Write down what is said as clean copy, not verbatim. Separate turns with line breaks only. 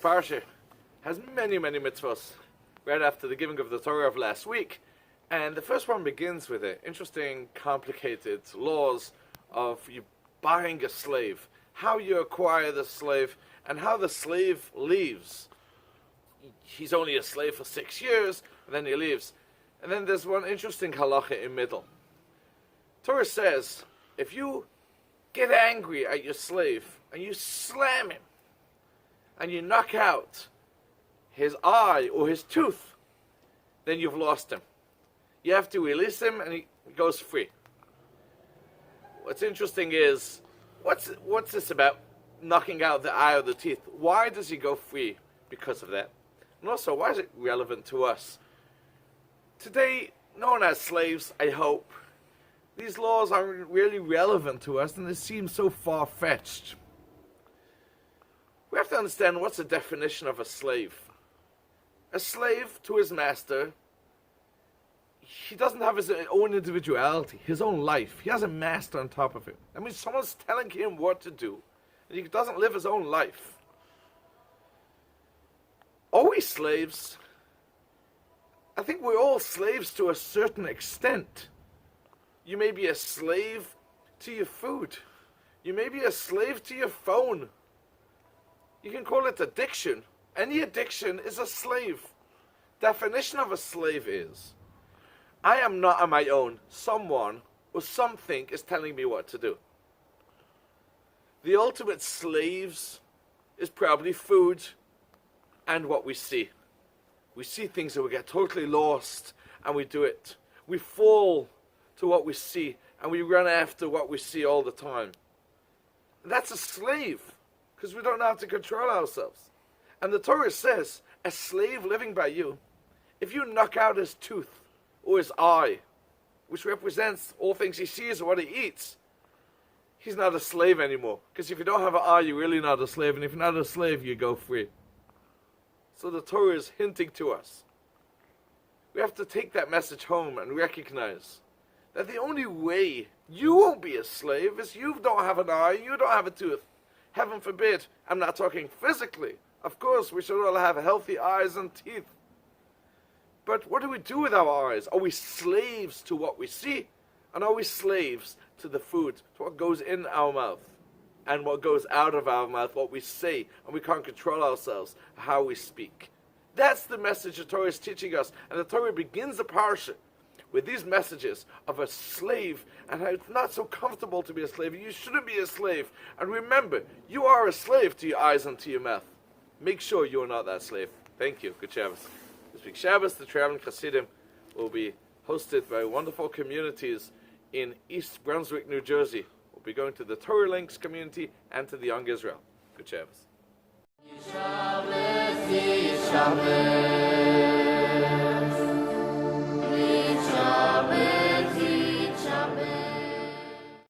Parsha has many, many mitzvahs right after the giving of the Torah of last week. And the first one begins with the interesting, complicated laws of you buying a slave, how you acquire the slave, and how the slave leaves. He's only a slave for 6 years, and then he leaves. And then there's one interesting halacha in middle. Torah says, if you get angry at your slave, and you slam him, and you knock out his eye or his tooth, then you've lost him. You have to release him, and he goes free. What's interesting is, what's this about knocking out the eye or the teeth? Why does he go free because of that? And also, why is it relevant to us? Today, no one has slaves, I hope. These laws aren't really relevant to us, and they seem so far-fetched. We have to understand what's the definition of a slave. A slave to his master, he doesn't have his own individuality, his own life. He has a master on top of him. That means someone's telling him what to do, and he doesn't live his own life. Are we slaves? I think we're all slaves to a certain extent. You may be a slave to your food. You may be a slave to your phone. You can call it addiction. Any addiction is a slave. Definition of a slave is, I am not on my own. Someone or something is telling me what to do. The ultimate slaves is probably food and what we see. We see things and we get totally lost and we do it. We fall to what we see and we run after what we see all the time. And that's a slave because we don't know how to control ourselves. And the Torah says, a slave living by you, if you knock out his tooth or his eye, which represents all things he sees or what he eats, he's not a slave anymore. Because if you don't have an eye, you're really not a slave. And if you're not a slave, you go free. So the Torah is hinting to us. We have to take that message home and recognize that the only way you won't be a slave is you don't have an eye, you don't have a tooth. Heaven forbid, I'm not talking physically. Of course, we should all have healthy eyes and teeth. But what do we do with our eyes? Are we slaves to what we see? And are we slaves to the food, to what goes in our mouth? And what goes out of our mouth, what we say, and we can't control ourselves, how we speak. That's the message the Torah is teaching us. And the Torah begins the Parsha with these messages of a slave, and how it's not so comfortable to be a slave. You shouldn't be a slave. And remember, you are a slave to your eyes and to your mouth. Make sure you are not that slave. Thank you. Good Shabbos. This week's Shabbos, the Traveling Hasidim, will be hosted by wonderful communities in East Brunswick, New Jersey. We'll be going to the Torah Links community and to the Young Israel. Good Shabbos.